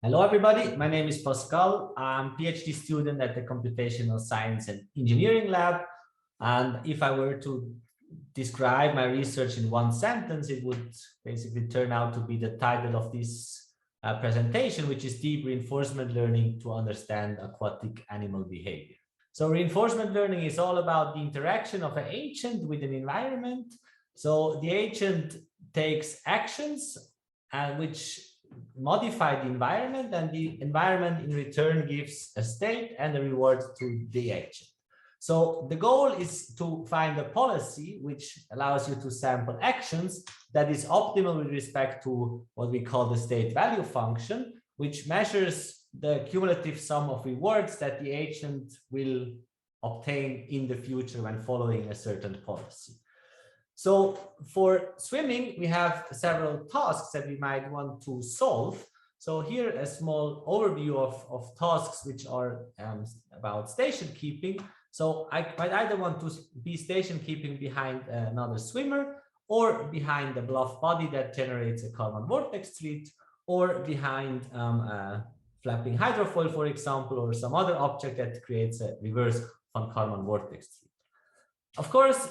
Hello, everybody. My name is Pascal. I'm a PhD student at the Computational Science and Engineering Lab. And if I were to describe my research in one sentence, it would basically turn out to be the title of this presentation, which is Deep Reinforcement Learning to Understand Aquatic Animal Behavior. So reinforcement learning is all about the interaction of an agent with an environment. So the agent takes actions which modify the environment, and the environment in return gives a state and a reward to the agent. So the goal is to find a policy which allows you to sample actions that is optimal with respect to what we call the state value function, which measures the cumulative sum of rewards that the agent will obtain in the future when following a certain policy. So for swimming, we have several tasks that we might want to solve. So here a small overview of tasks which are about station keeping. So I might either want to be station keeping behind another swimmer, or behind a bluff body that generates a Kalman vortex thread, or behind a flapping hydrofoil, for example, or some other object that creates a reverse von Kalman vortex thread. Of course,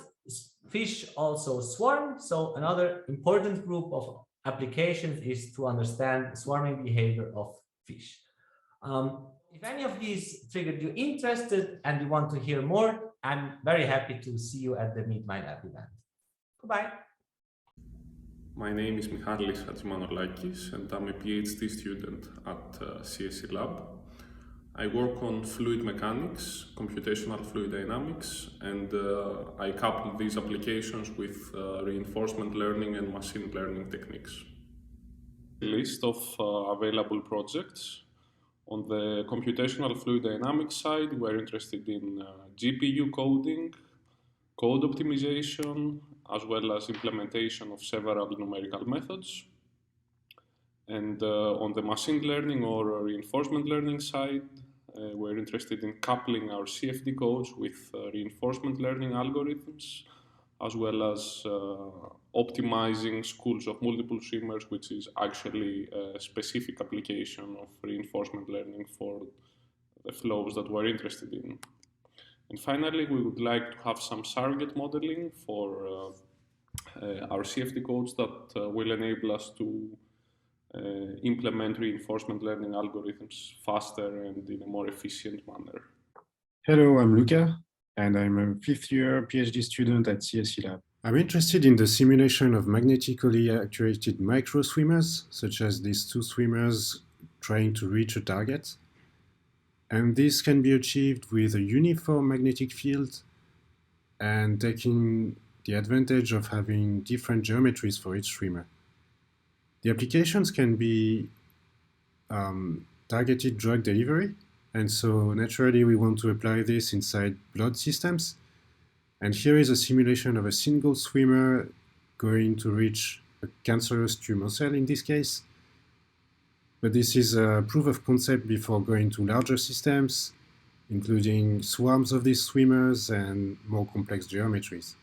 fish also swarm. So another important group of applications is to understand swarming behavior of fish. If any of these triggered you interested and you want to hear more, I'm very happy to see you at the MeetMyLab event. Goodbye. My name is Michalis Hatzimanorlakis, and I'm a PhD student at CSE Lab. I work on fluid mechanics, computational fluid dynamics, and I couple these applications with reinforcement learning and machine learning techniques. A list of available projects. On the computational fluid dynamics side, we're interested in GPU coding, code optimization, as well as implementation of several numerical methods. And on the machine learning or reinforcement learning side, we're interested in coupling our CFD codes with reinforcement learning algorithms, as well as optimizing schools of multiple swimmers, which is actually a specific application of reinforcement learning for the flows that we're interested in. And finally, we would like to have some surrogate modeling for our CFD codes that will enable us to implement reinforcement learning algorithms faster and in a more efficient manner. Hello, I'm Luca, and I'm a fifth-year PhD student at CSE Lab. I'm interested in the simulation of magnetically actuated micro swimmers, such as these two swimmers trying to reach a target. And this can be achieved with a uniform magnetic field and taking the advantage of having different geometries for each swimmer. The applications can be targeted drug delivery, and so naturally we want to apply this inside blood systems. And here is a simulation of a single swimmer going to reach a cancerous tumor cell in this case. But this is a proof of concept before going to larger systems, including swarms of these swimmers and more complex geometries.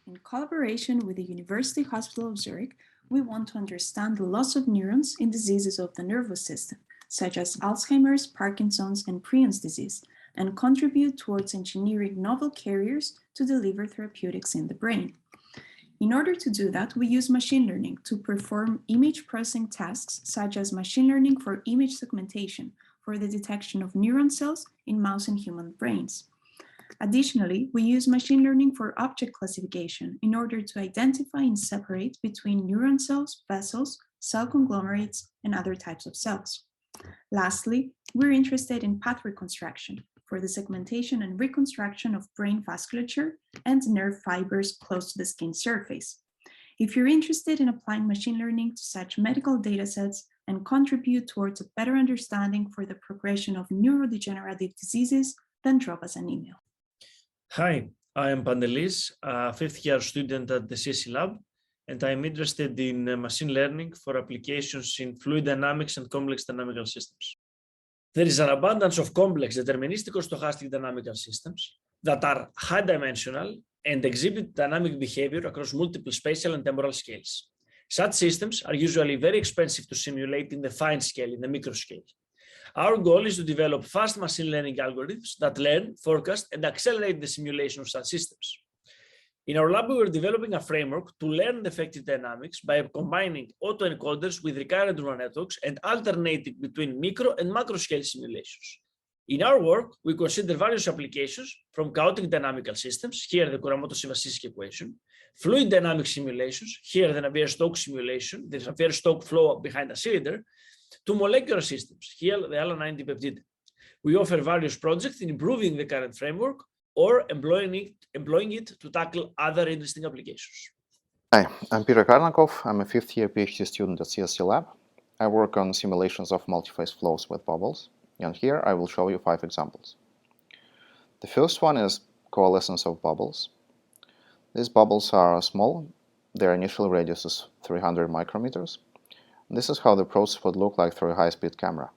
In collaboration with the University Hospital of Zurich, we want to understand the loss of neurons in diseases of the nervous system, such as Alzheimer's, Parkinson's, and Prions disease, and contribute towards engineering novel carriers to deliver therapeutics in the brain. In order to do that, we use machine learning to perform image processing tasks, such as machine learning for image segmentation for the detection of neuron cells in mouse and human brains. Additionally, we use machine learning for object classification in order to identify and separate between neuron cells, vessels, cell conglomerates, and other types of cells. Lastly, we're interested in path reconstruction for the segmentation and reconstruction of brain vasculature and nerve fibers close to the skin surface. If you're interested in applying machine learning to such medical datasets and contribute towards a better understanding for the progression of neurodegenerative diseases, then drop us an email. Hi, I am Pantelis, a fifth-year student at the CSE Lab, and I'm interested in machine learning for applications in fluid dynamics and complex dynamical systems. There is an abundance of complex deterministic or stochastic dynamical systems that are high-dimensional and exhibit dynamic behavior across multiple spatial and temporal scales. Such systems are usually very expensive to simulate in the fine scale, in the microscale. Our goal is to develop fast machine learning algorithms that learn, forecast, and accelerate the simulation of such systems. In our lab, we were developing a framework to learn effective dynamics by combining autoencoders with recurrent neural networks and alternating between micro and macro scale simulations. In our work, we consider various applications from chaotic dynamical systems, here the Kuramoto-Shivasisky equation, fluid dynamic simulations, here the Navier-Stokes simulation, the Navier-Stokes flow behind a cylinder, to molecular systems, here the alanine dipeptide. We offer various projects in improving the current framework or employing it to tackle other interesting applications. Hi, I'm Peter Karnakov. I'm a fifth-year PhD student at CSE Lab. I work on simulations of multiphase flows with bubbles, and here I will show you 5 examples. The first one is coalescence of bubbles. These bubbles are small. Their initial radius is 300 micrometers. This is how the process would look like through a high-speed camera.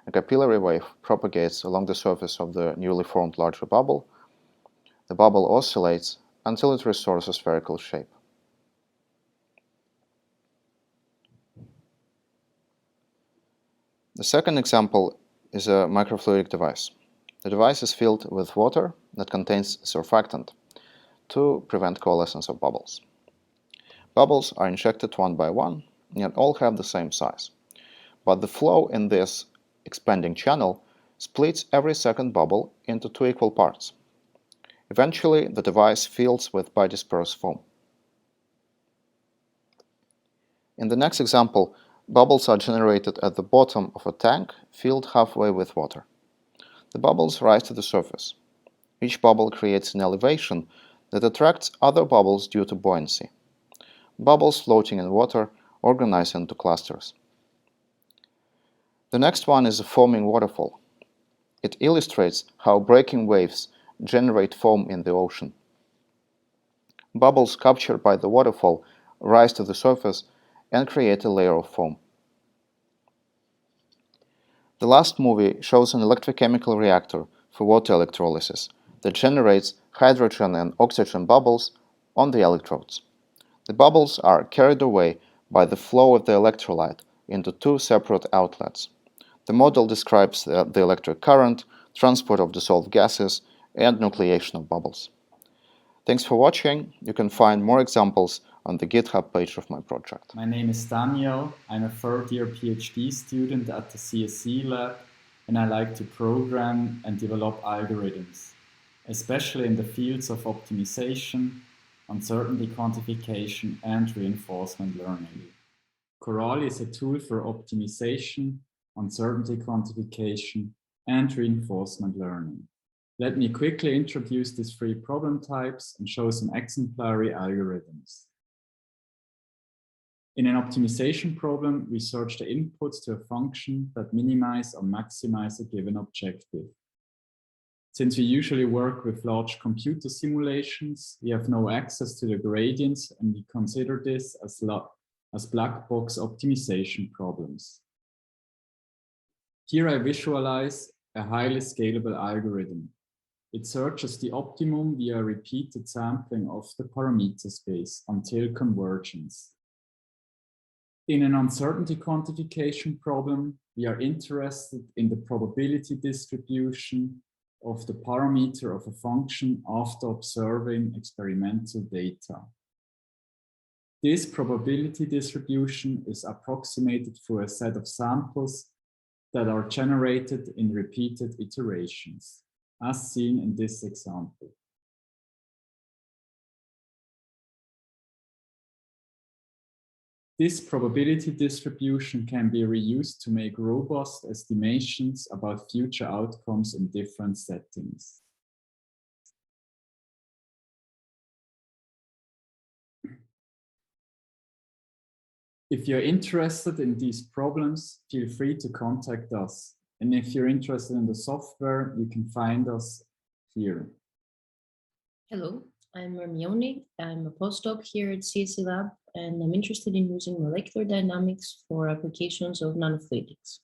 A capillary wave propagates along the surface of the newly formed larger bubble. The bubble oscillates until it restores a spherical shape. The second example is a microfluidic device. The device is filled with water that contains surfactant to prevent coalescence of bubbles. Bubbles are injected one by one and all have the same size, but the flow in this expanding channel splits every second bubble into 2 equal parts. Eventually, the device fills with bidisperse foam. In the next example, bubbles are generated at the bottom of a tank filled halfway with water. The bubbles rise to the surface. Each bubble creates an elevation that attracts other bubbles due to buoyancy. Bubbles floating in water organize into clusters. The next one is a foaming waterfall. It illustrates how breaking waves generate foam in the ocean. Bubbles captured by the waterfall rise to the surface and create a layer of foam. The last movie shows an electrochemical reactor for water electrolysis that generates hydrogen and oxygen bubbles on the electrodes. The bubbles are carried away by the flow of the electrolyte into 2 separate outlets. The model describes the electric current, transport of dissolved gases, and nucleation of bubbles. Thanks for watching. You can find more examples on the GitHub page of my project. My name is Daniel. I'm a third-year PhD student at the CSE Lab, and I like to program and develop algorithms, especially in the fields of optimization, uncertainty quantification, and reinforcement learning. Coral is a tool for optimization, uncertainty quantification, and reinforcement learning. Let me quickly introduce these 3 problem types and show some exemplary algorithms. In an optimization problem, we search the inputs to a function that minimize or maximize a given objective. Since we usually work with large computer simulations, we have no access to the gradients, and we consider this as black box optimization problems. Here I visualize a highly scalable algorithm. It searches the optimum via repeated sampling of the parameter space until convergence. In an uncertainty quantification problem, we are interested in the probability distribution of the parameter of a function after observing experimental data. This probability distribution is approximated through a set of samples that are generated in repeated iterations, as seen in this example. This probability distribution can be reused to make robust estimations about future outcomes in different settings. If you're interested in these problems, feel free to contact us. And if you're interested in the software, you can find us here. Hello, I'm Hermione. I'm a postdoc here at CSE Lab, and I'm interested in using molecular dynamics for applications of nanofluidics.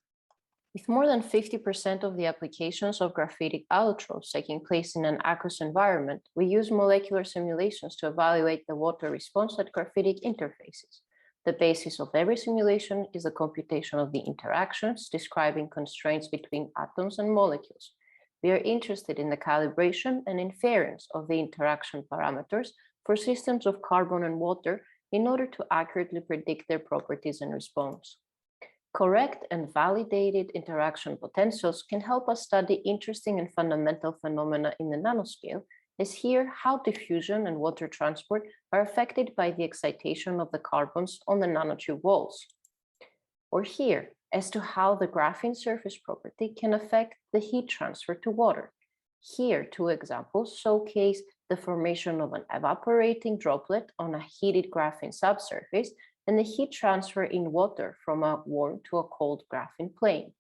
With more than 50% of the applications of graphitic allotropes taking place in an aqueous environment, we use molecular simulations to evaluate the water response at graphitic interfaces. The basis of every simulation is the computation of the interactions describing constraints between atoms and molecules. We are interested in the calibration and inference of the interaction parameters for systems of carbon and water in order to accurately predict their properties and response. Correct and validated interaction potentials can help us study interesting and fundamental phenomena in the nanoscale, as here how diffusion and water transport are affected by the excitation of the carbons on the nanotube walls. Or here, as to how the graphene surface property can affect the heat transfer to water. Here, two examples showcase the formation of an evaporating droplet on a heated graphene subsurface and the heat transfer in water from a warm to a cold graphene plane.